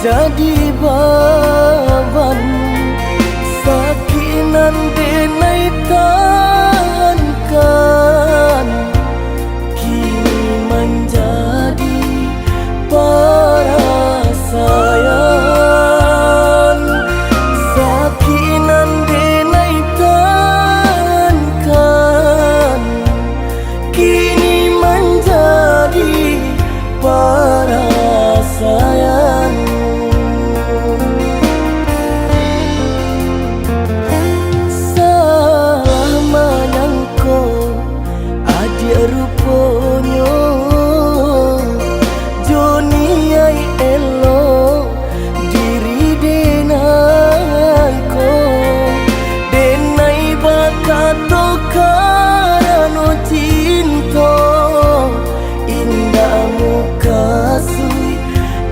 jadi baban sakinan denai tankan kini menjadi perasaan sakinan denai tankan kini menjadi perasaan. Salah menyangko adik ruponyo Joni ai elo diri denai ko denai bakato karano cinta indah muka sui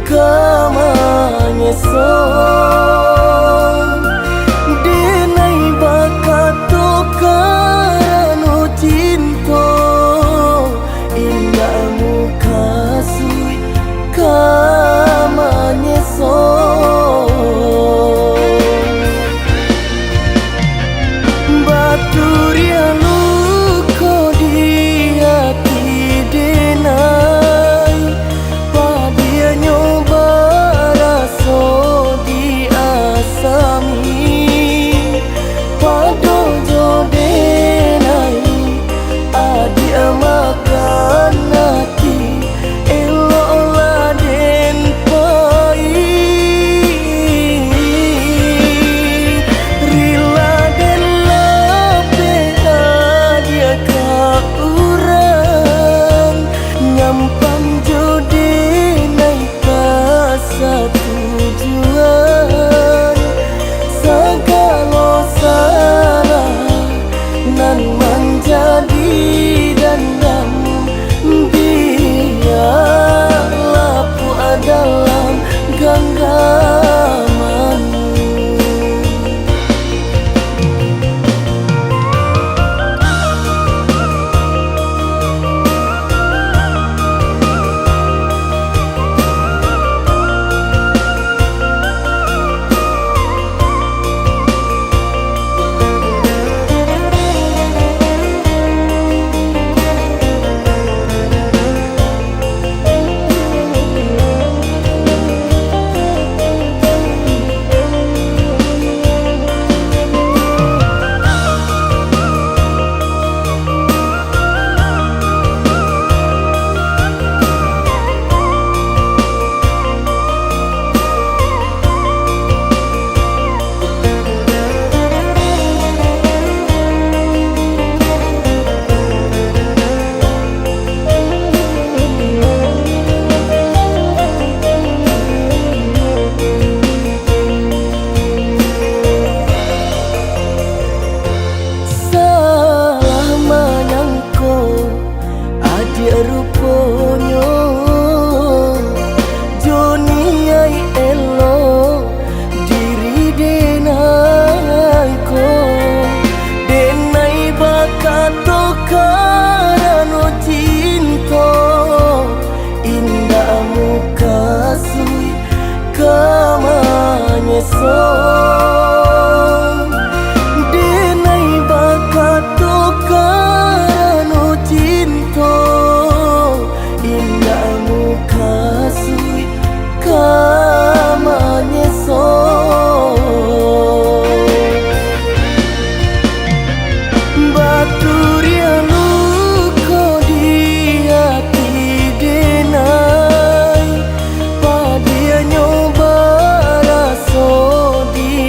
kamanya song denai bakato karano cinta indah muka sui kamanya song baturia luko di hati denai padia nyoba raso di asami pado jodenai adia makan hati elok laden pai rila den lape adia ka urang nyampang jodenai ka satu tujuan segala salah nan menjadi dandang biarlah ku dalam genggaman. Salah menyangko adik ruponyo Joni ai elo diri denai ko denai bakato karano cinta indah muka sui kamanya song denai bakato karano cinta indah muka sui kamanya song baturia luko di hati denai padia nyoba raso di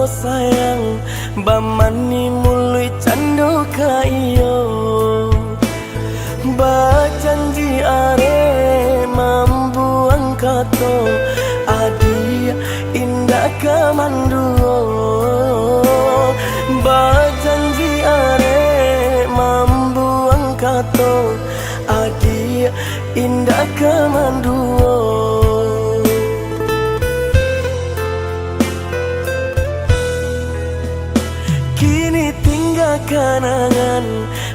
sayang bamani mului cando ka iyo bajanji are mambuang kato adi indah kamanduo bajanji are mambuang kato adi indah kamanduo. Kini tinggal kenangan,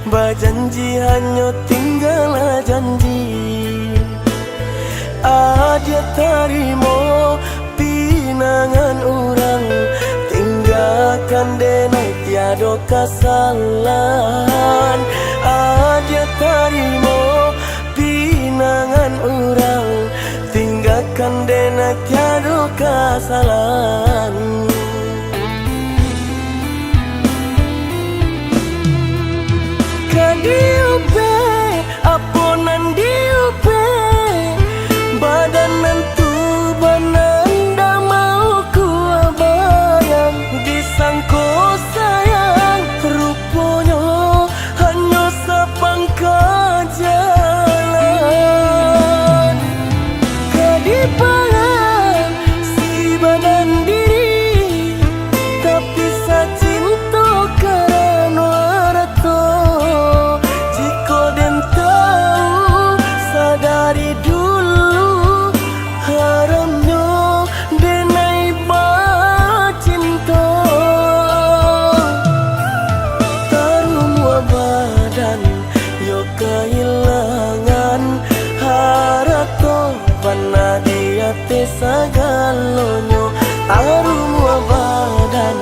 berjanji hanya tinggal janji. Adia tarimo pinangan orang, tinggalkan denai tiada kesalahan. Adia tarimo pinangan orang, tinggalkan denai tiada kesalahan. Diupe, aponan diupe, badanan tu bananda mau ku abayang, disangko sayang, rupanya hanya sepangkat jalan. Kadipalan si badan diri, tapi sa cinta karena rato. Dari dulu haramnya denai bacinta tarumua badan yo kehilangan harato bana dia te sagalonyo tarumua badan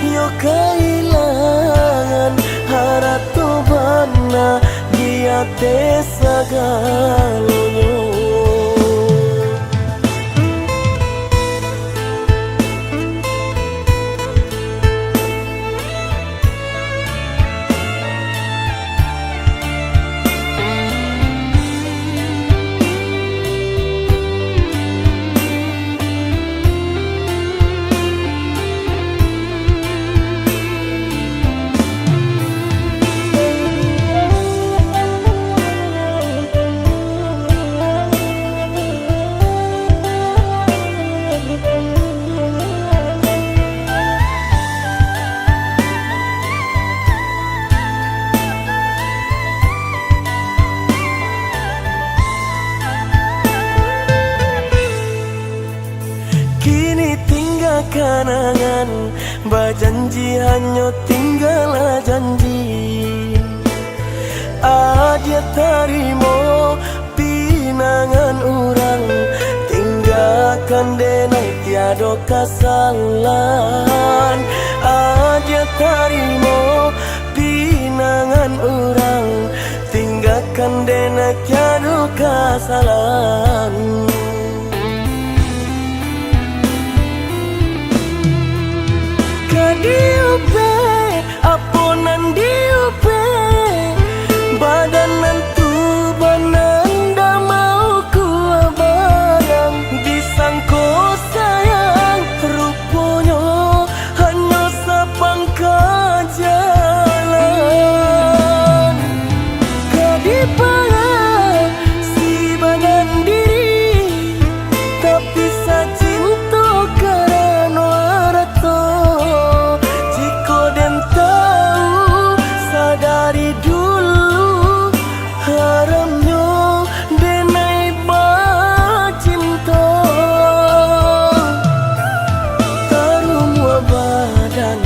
yo kehilangan harato bana dia te sagalonyo. Kini tinggal kenangan, berjanji hanya tinggal janji. Adia tarimo pinangan orang, tinggalkan denai tiada kesalahan. Adia tarimo pinangan orang, tinggalkan denai tiada kesalahan. Diupe, aponan diupe, badanan tu bananda mau ku abayang, disangko sayang, rupanya hanya sepangkat jalan. Kadipalan si badan diri, tapi sa cinta karena rato. Dari dulu haramnya denai bacinta tarumua badan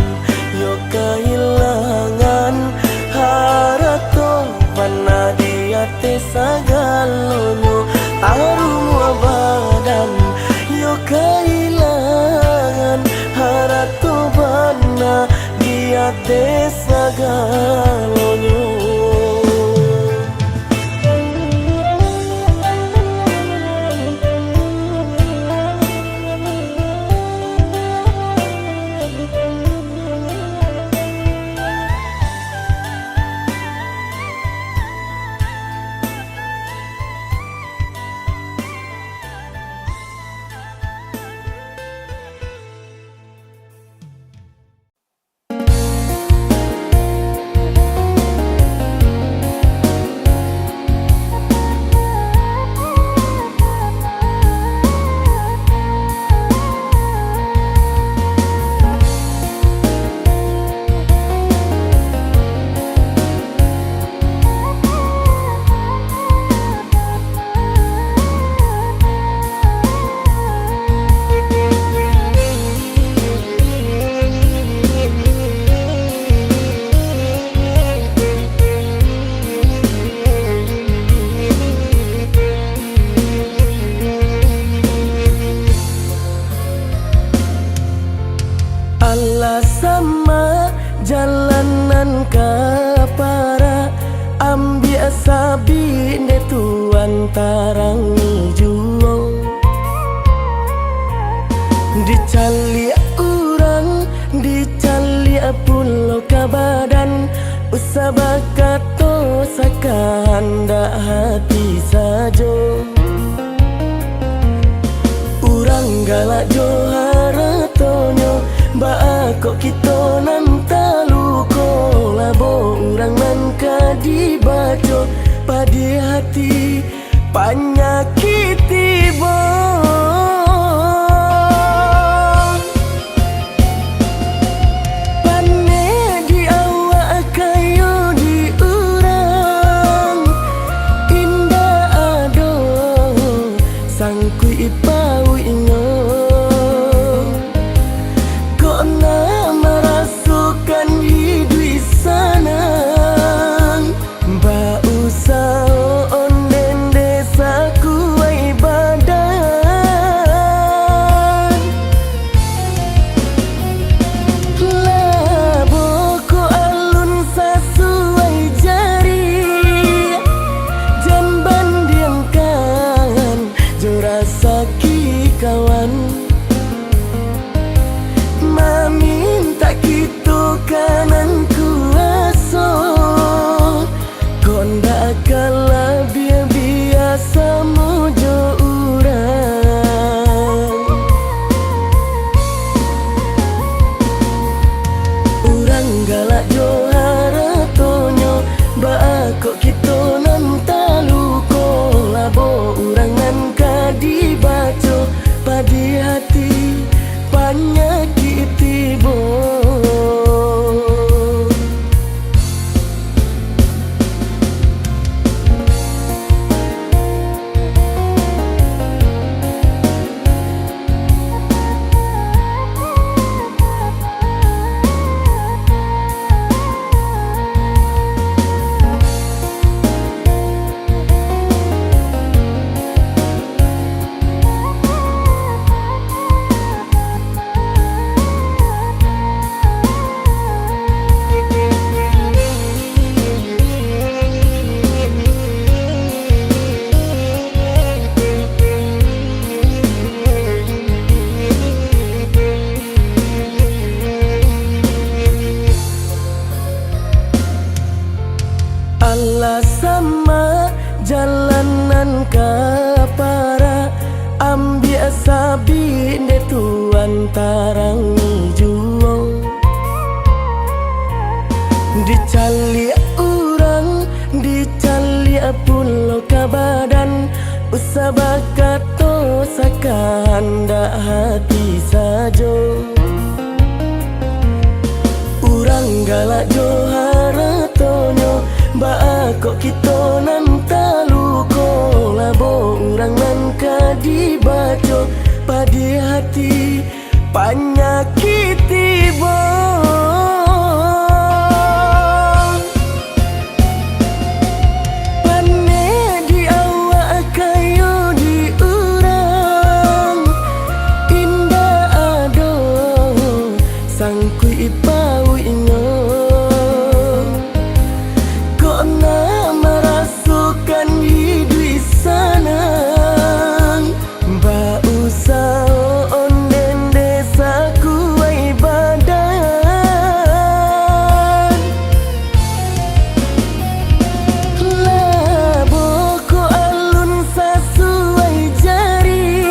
yo kehilangan harato bana dia te sagalonyo tarumua badan yo kehilangan harato bana dia te sagalonyo. sabi de tuan tarang juo dicalia urang dicalia pulau kabadan usah kato sakanda hati sajo urang galak johara tonyo ba kok kita nan taluko labo urang nan kadibaco padi hati panyakiti bo kawan maminta gitu kanan kuaso konda kala biasa mojo urang galak johara tonyo ba kok kita nan taluko labo urang nan kadibaco padi hati panyakiti bo Allah sama jalanan kapara ambia sabi de tuan tarang juo dicalia urang dicalia pulau kabadan usah kato sakanda hati sajo urang galak johara tonyo ba kok kita nan taluko labo urang nan kadibaco padi hati panyakiti bo pane di awak kayu di urang indah ado sangkui ipau ino merasukan hidup sana ba usah onden desa kuai badan labo ko alun sasuai jari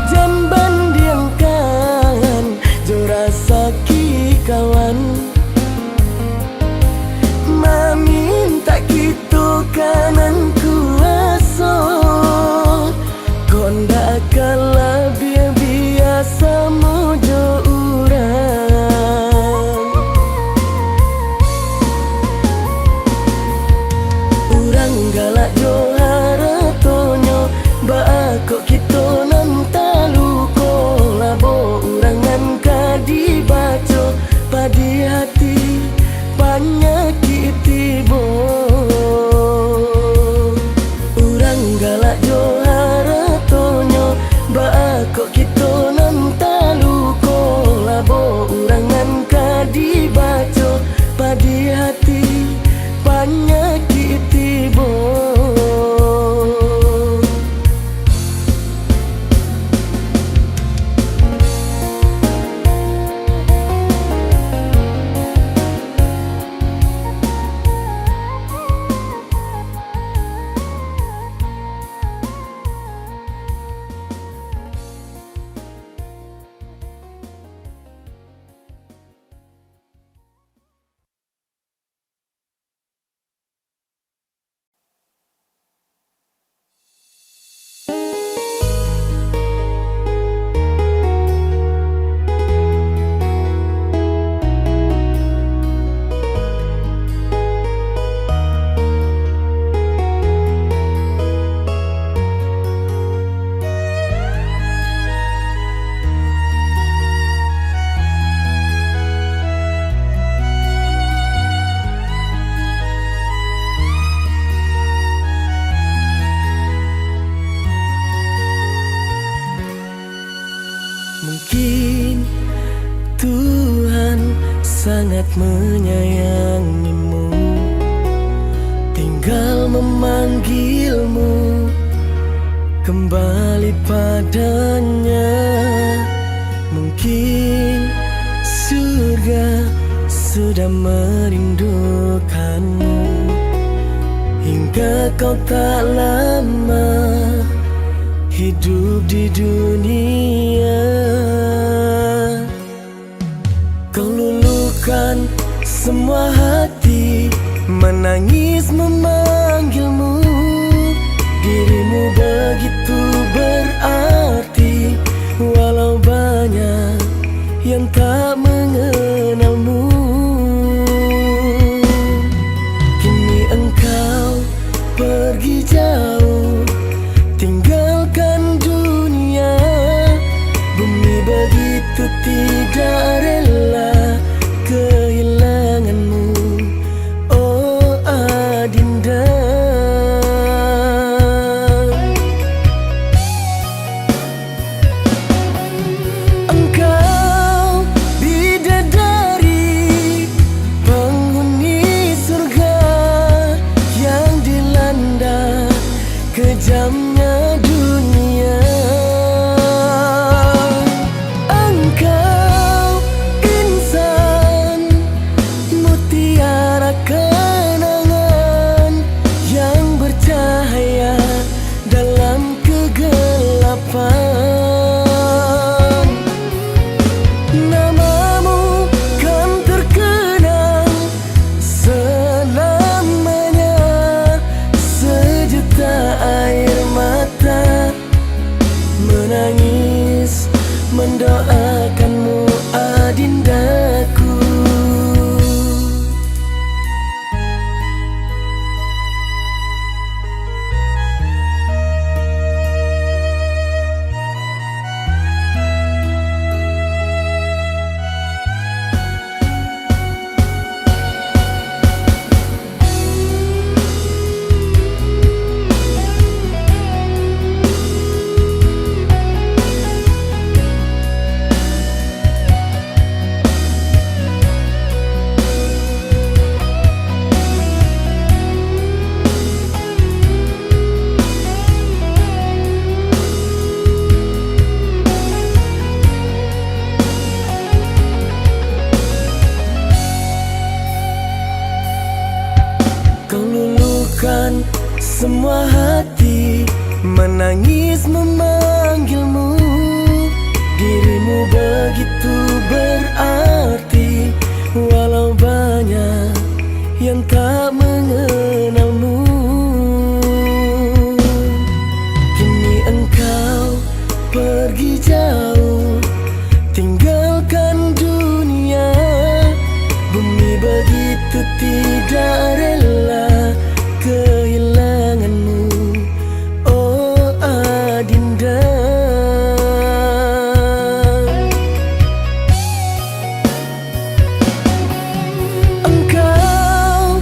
jamban diangkan jora saki kawan minta gitu kanan kuaso konda kala biasa mojo urang galak johara tonyo ba kok kita nan taluko labo urang nan kadibaco padi sangat menyayangimu, tinggal memanggilmu kembali padanya. Mungkin surga sudah merindukanmu, hingga kau tak lama hidup di dunia. Kau luluhkan semua hati, menangis memanggilmu. Dirimu begitu berarti, walau banyak yang tak mengenalmu. Kini engkau pergi jauh, tinggalkan dunia. Bumi begitu tidak rela kehilanganmu, oh Adinda. Engkau bidadari, penghuni surga yang dilanda kejamnya dunia. Engkau insan, mutiara kenangan yang bercahaya dalam kegelapan. Namamu kan terkenang selamanya, sejuta air mata menangis mendoakanmu, Adindaku. Kau luluhkan semua hati, menangis memanggilmu. Dirimu begitu berarti, walau banyak yang tak mengenalmu. Kini engkau pergi jauh, tinggalkan dunia. Bumi begitu tidak rela kehilanganmu, oh Adinda. Engkau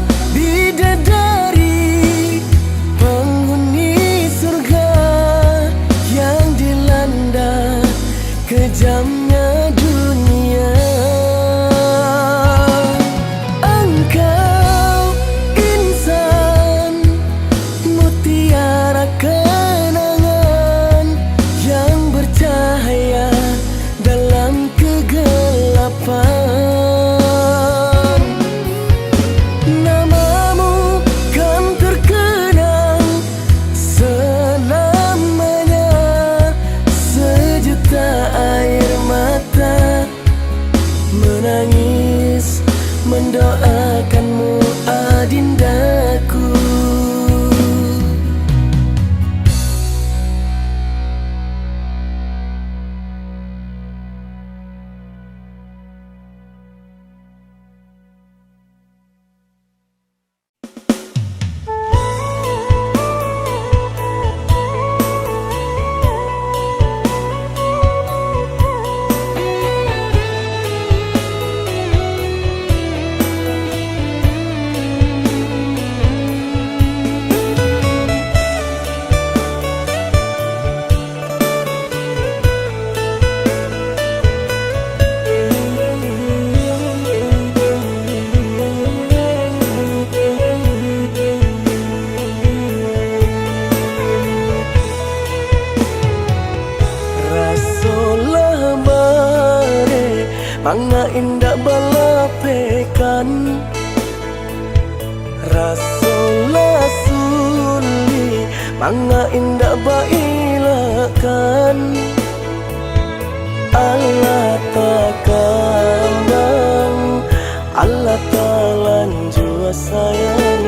balapekan Rasulullah suli manga indah bailakan Allah takandang Allah talanjua sayang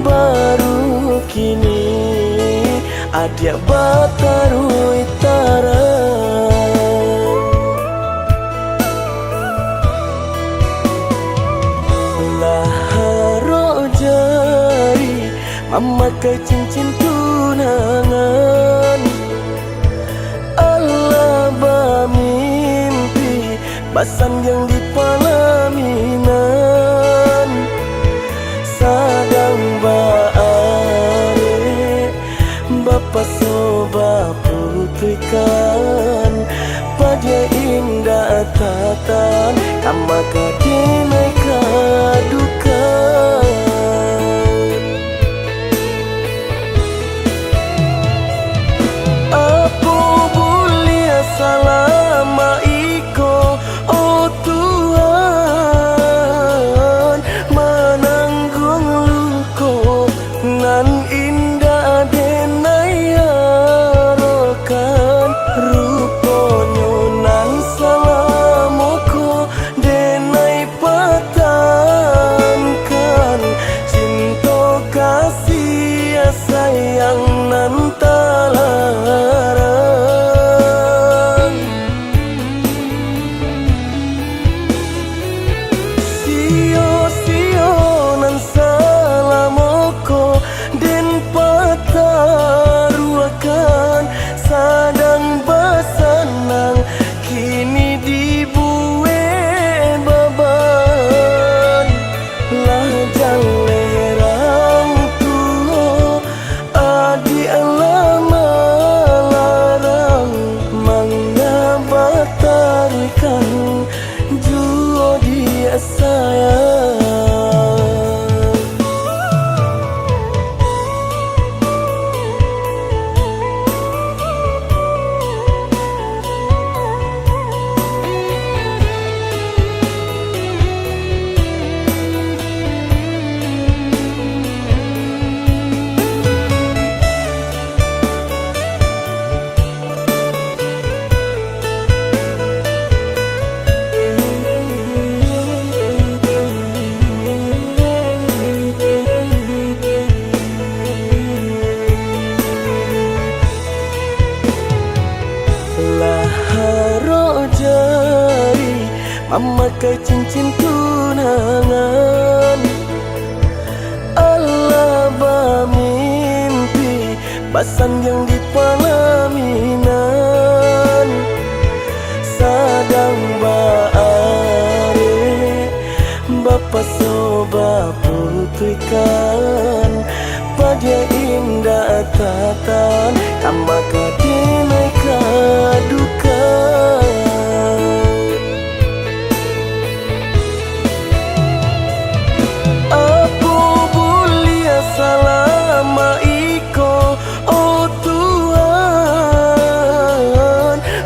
baru kini adia bataru itara laharo jari memakai cincin tunangan Allah bermimpi basan yang di palaminan sadang baare bapa soba putrikan pada indah tatan kama kadinai kadukan apu bulia salama iko oh Tuhan menanggung luko nan indah denai arokan ruponyo nan salamoko denai patankan cinta kasih sayang nan talarang sio-sio nan salamoko den pataruakan sadang basanang kini dibuwe baban lah jalerang tuho adi alama larang mangga batarikan juo dia sayang laharo jari memakai cincin tunangan Allah bermimpi basan yang di palaminan sadang baare bapa soba putrikan pada indah tatan kama kadinai kadukan apu bulia salama iko oh Tuhan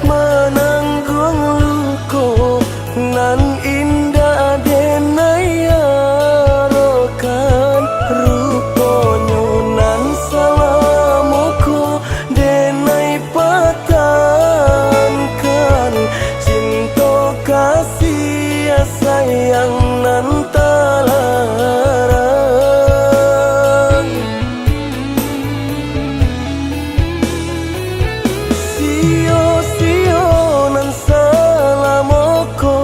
menanggung luko nan indah denai arokan ruponyo nan salamoko denai patankan cinta kasih sayang nan talarang sio-sio nan salamoko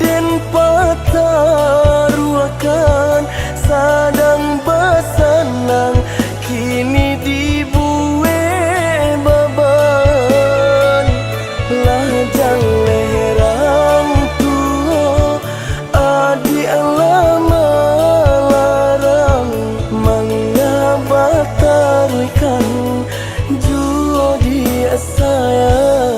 den pataruakan sadang basanang kini dibuwe baban lah jalerang tuho adi alama larang mangga batarikan juo dia sayang.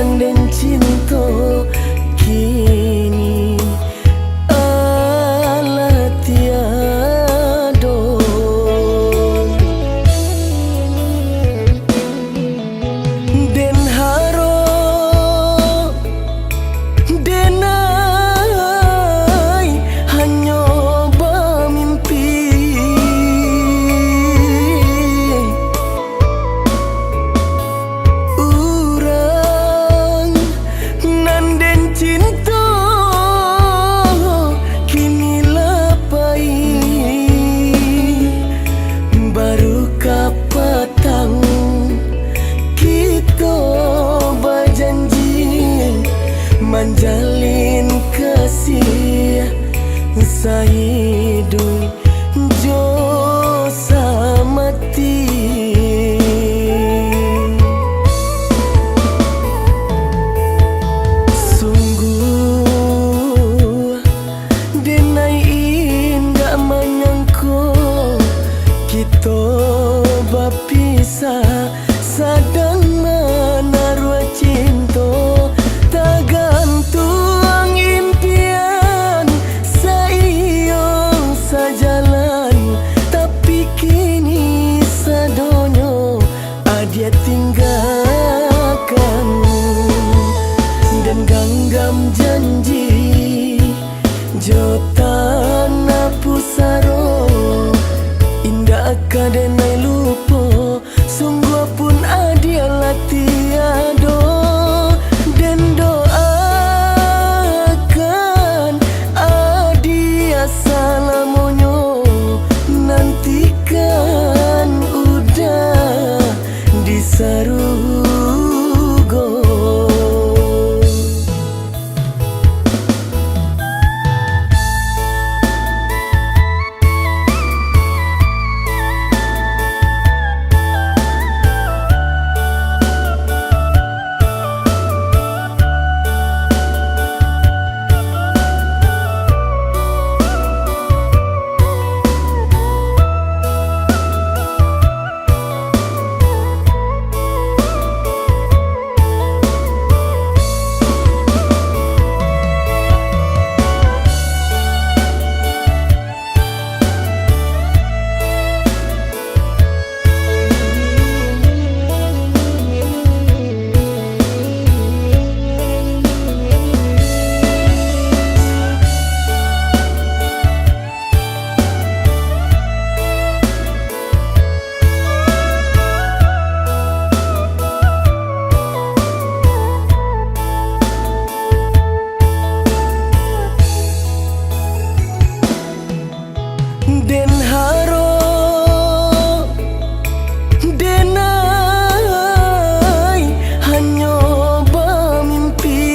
nan den cinta kini ala tiado. Den haro denai hanya bermimpi, urang nan den cinta kini lapai, baru kapatang kita berjanji menjalin kasih sahidup jo samati. Sungguh denai indah menyangka kita berpisah, sadang menaruh cinta tergantung impian saiyo sajalan, tapi kini sadonyo adia tinggalkan dan ganggam janji jo tanah pusaro indah kadenai lupa, sungguh pun adia latiado. Den doakan adia salamonyo nantikan udah di sarugo. Den haro denai hanya bermimpi,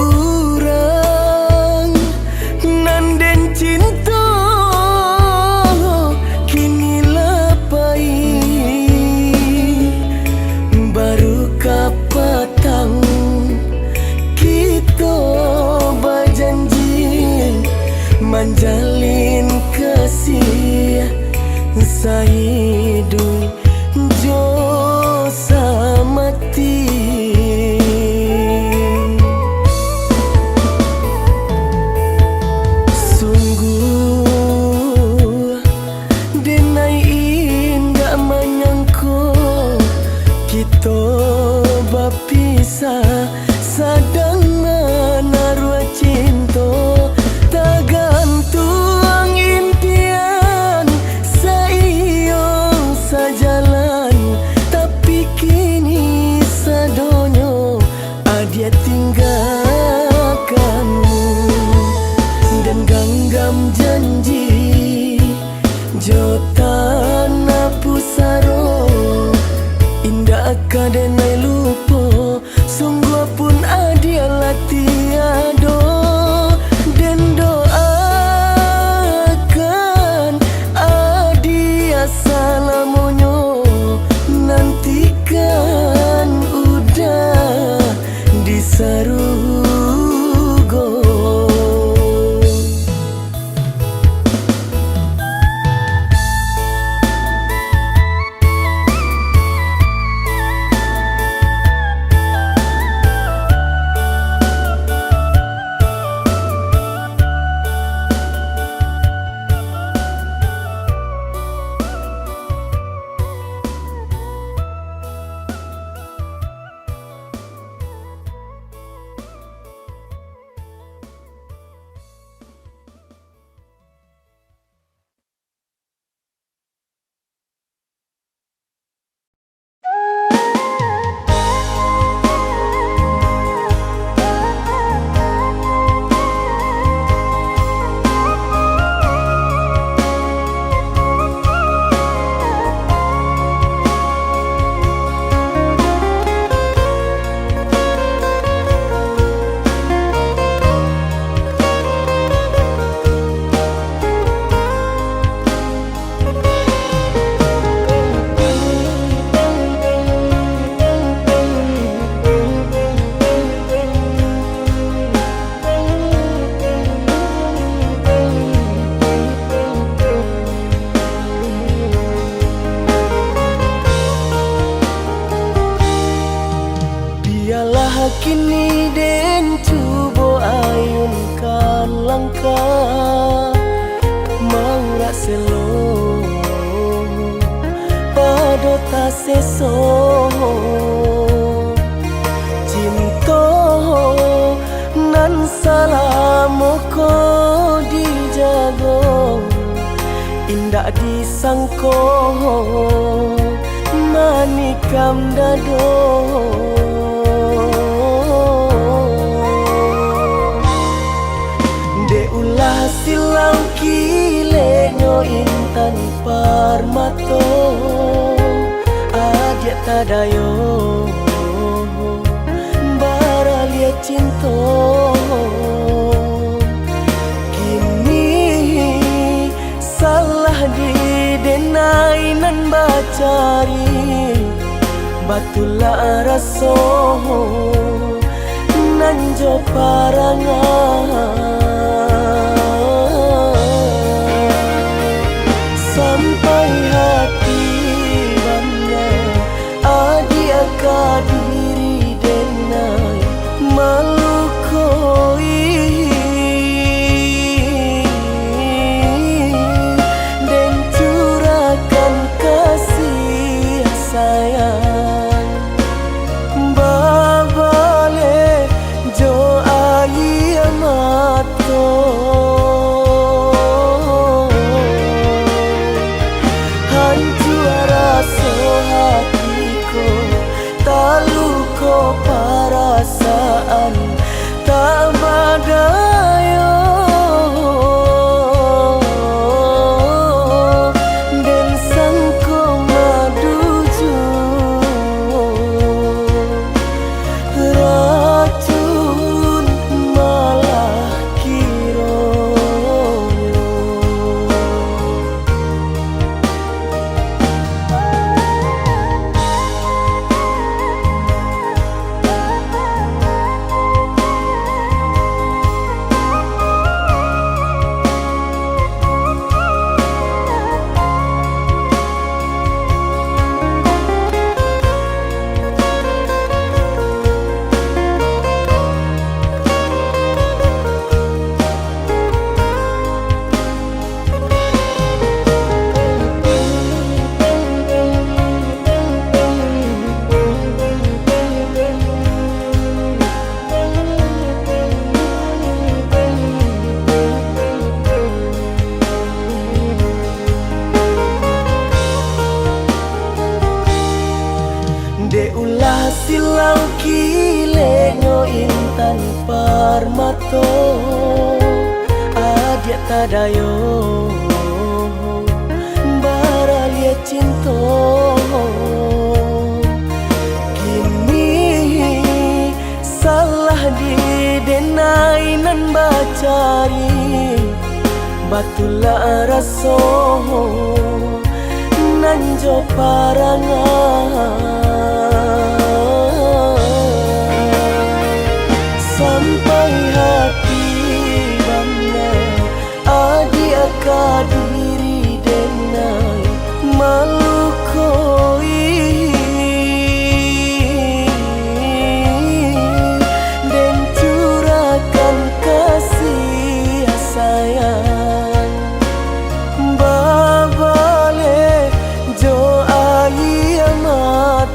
urang nan den cinta kini lapai, baru kapatang kita berjanji menjalin kasih sahidup jo samati. Sungguh denai indah menyangka kita berpisah, sadang menaruh cinta tergantung impian saiyo sajalan, tapi kini sadonyo adia tinggalkan dan ganggam janji jo tanah pusaro indah kadenai lupa, sungguh pun adia kini den cubo ayunkan langkah mangga selo padota seso cinto nan salamoko dijago indak disangko manikam dado de ulah silang kilenyo intan parmato adia tadayo baralia cinto salah di denai nan bacari batulah raso nan jo parangan sampai hati bangga adi akadiri denai malukoi sayang babale jo ayi amato hancur rasa hatiku taluko perasaan tak badayo de ulah silang kilenyo intan parmato adia tadayo baralia cinto kini salah di denai nan bacari batulah raso nan jo parangan sampai hati bangga adi akadiri denai malukoi den curahkan kasih sayang babale jo ayi amat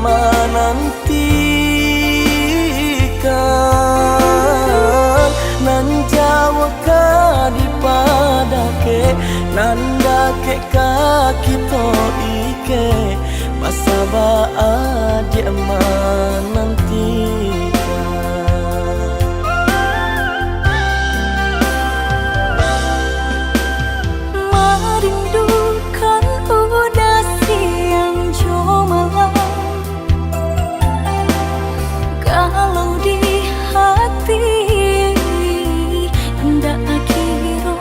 menantikan nan Jawa ka dipadake nanda ke kaki to ike masaba dia menantikan. Merindukan udah siang jo malam, kalau di hati ndak kira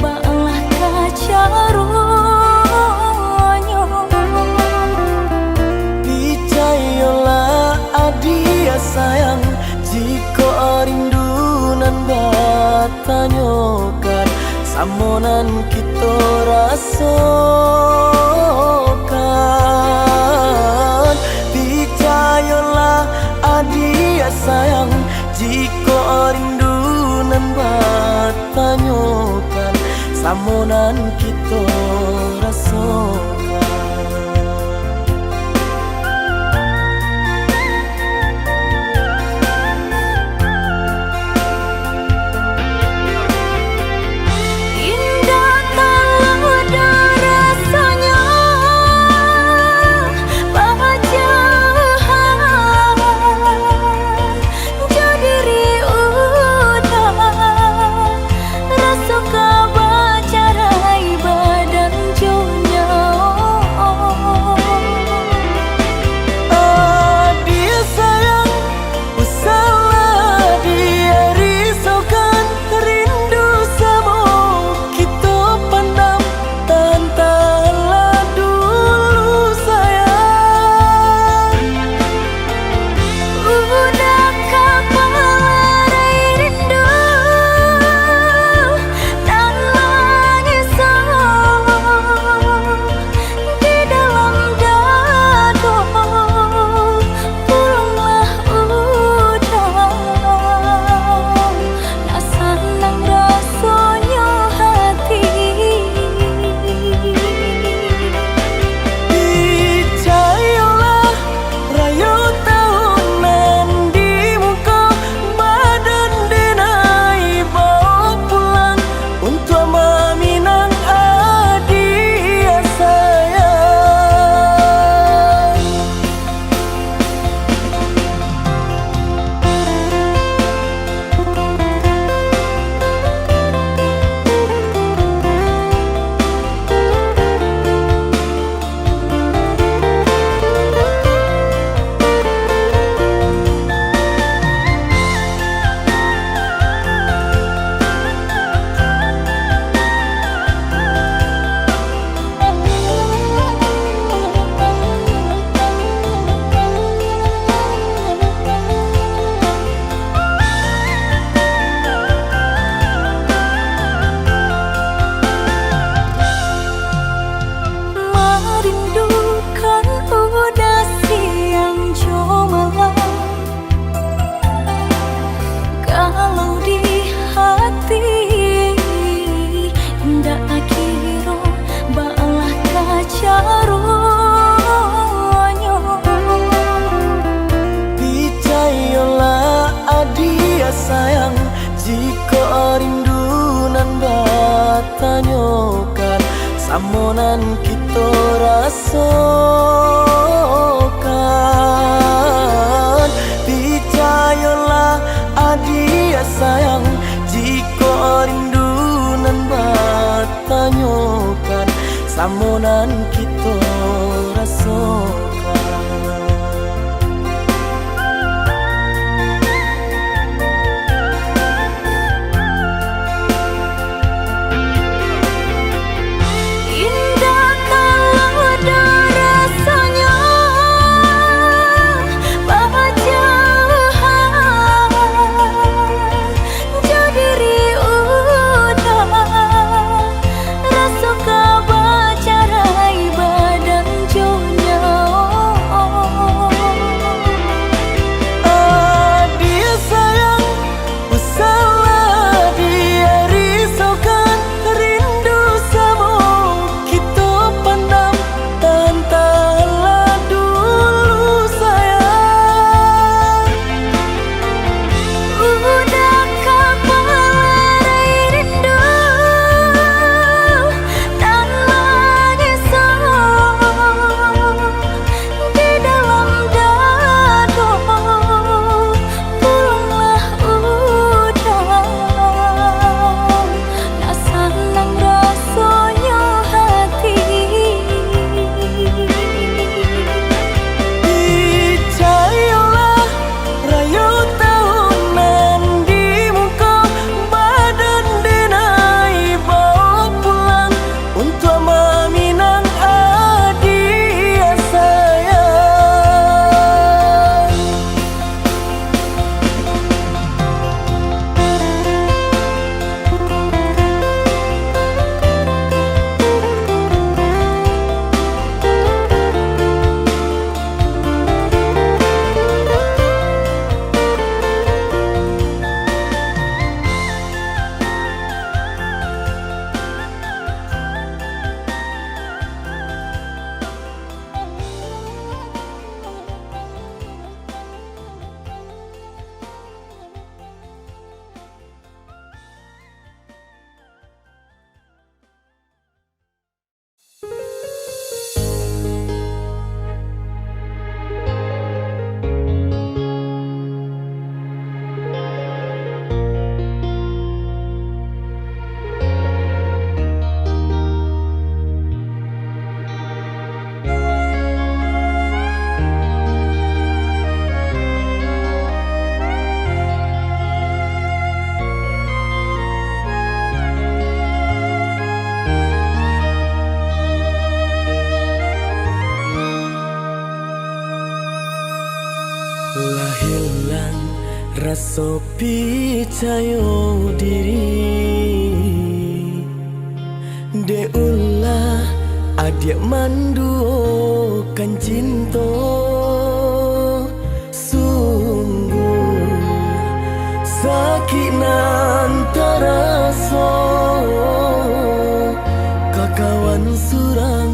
balah kacaronyo. Picayolah adia sayang jika rindunan batanyokan samonan kita rasakan. Picayolah adia sayang jika rindunan batanyokan samonan kita rasakan. Sayang jika rindunan batanyokan samonan kita rasakan. Picayolah adia sayang jika rindunan batanyokan samonan kita rasakan. rasa percaya diri de ulah adik mandukan cinta sungguh sakit nan terasa kakawan surang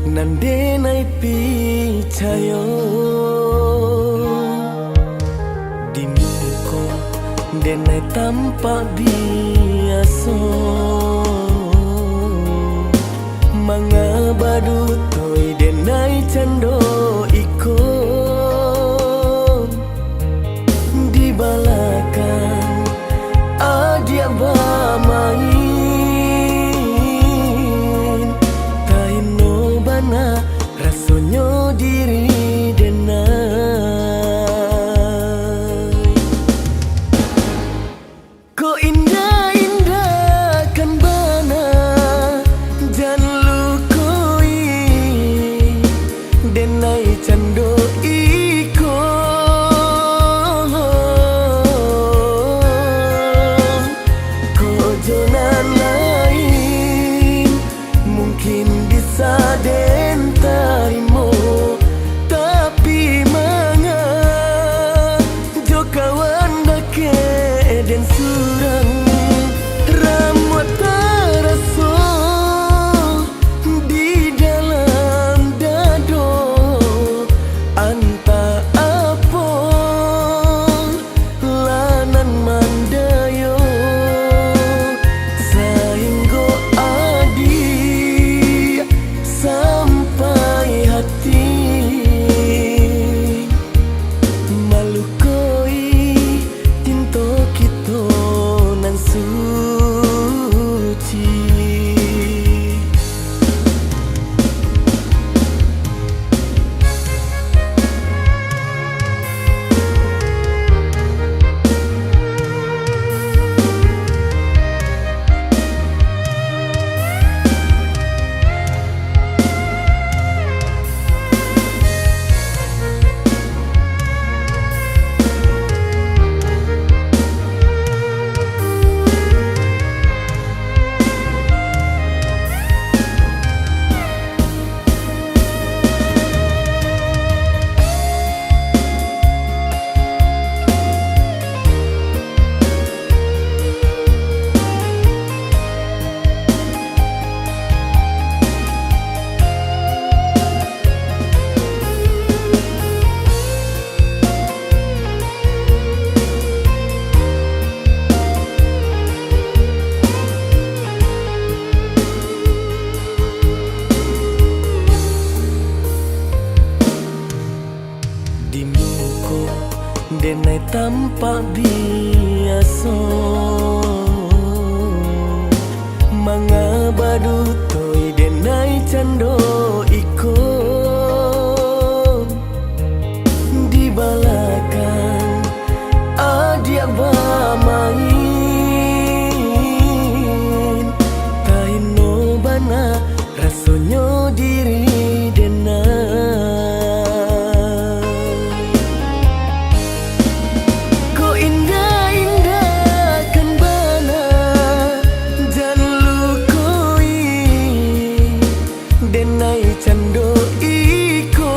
nan denai percaya di muka denai tampak biasa mangabadu toy denai cando ikon dibalakan adia bamain taino bana rasonyo diri denai ko indah-indah kan bana jan denai cando iko kojonan lain mungkin bisa den tarimo tapi manga jo kawan dake den surang ramut taraso di dalam dado anta apa lanan mandayo sainggo adi sampai hati malukoi tinto kito nan suci di muka denai tampak biasa mangabadu toy denai cando iko dibalakan adia bamain taino bana rasonyo diri denai denai cando iko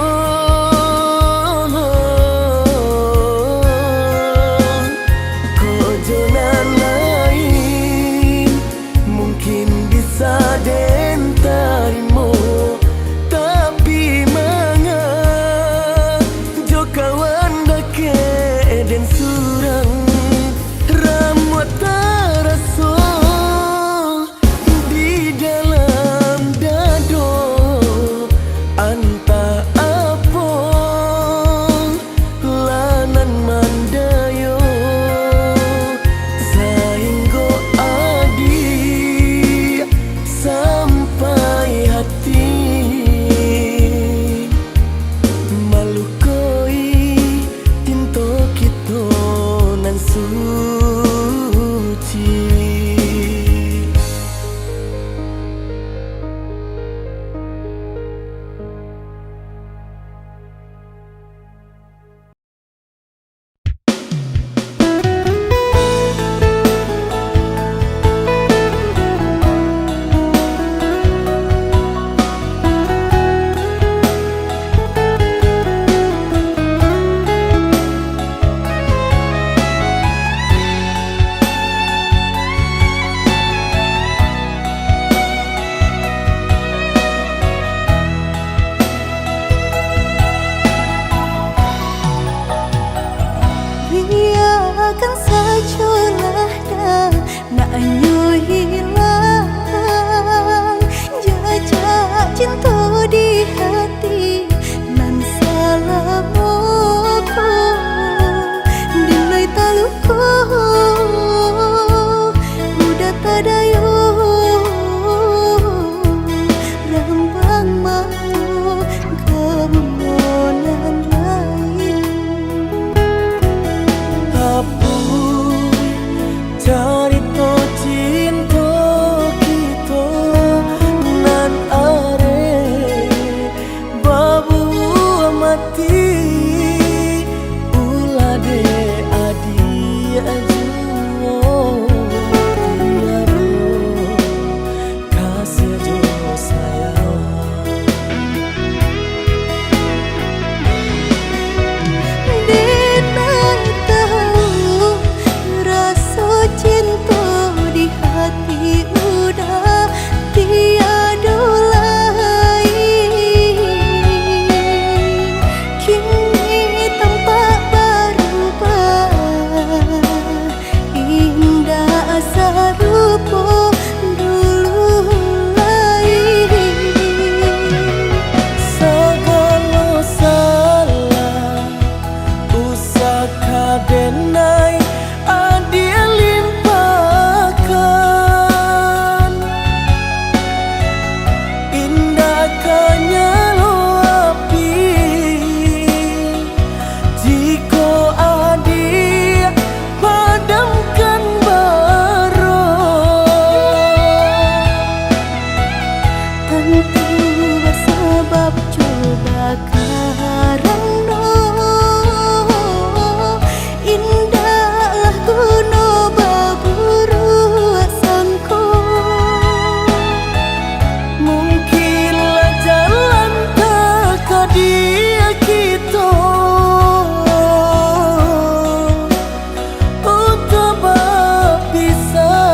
kojonan lain mungkin bisa den tarimo tapi manga jo kawan dake den surang ramut taraso di dalam dado an cinta di hati nan salamoku nilai taluku udah tadayo rambang mau kemonan lain Hapus carito cinta kita nan are babu mati ulade adi ajuo tiado kasih jo sayang Dinai tahu rasa cinta di hati udah tiada lain kini tampak berubah indah serupa dulu lain segala salah usaka denai adil limpahkan indahkannya lo api jika adil padamkan bara tentu bersebab coba karena indahlah guna baburu sangko mungkinlah jalan tak dia kita untuk berpisah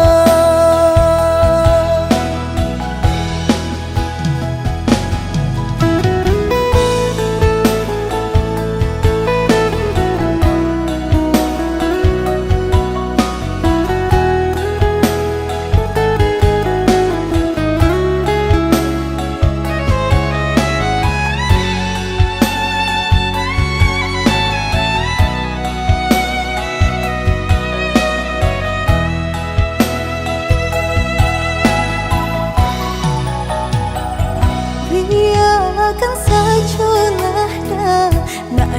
biarkan sajalah dah nak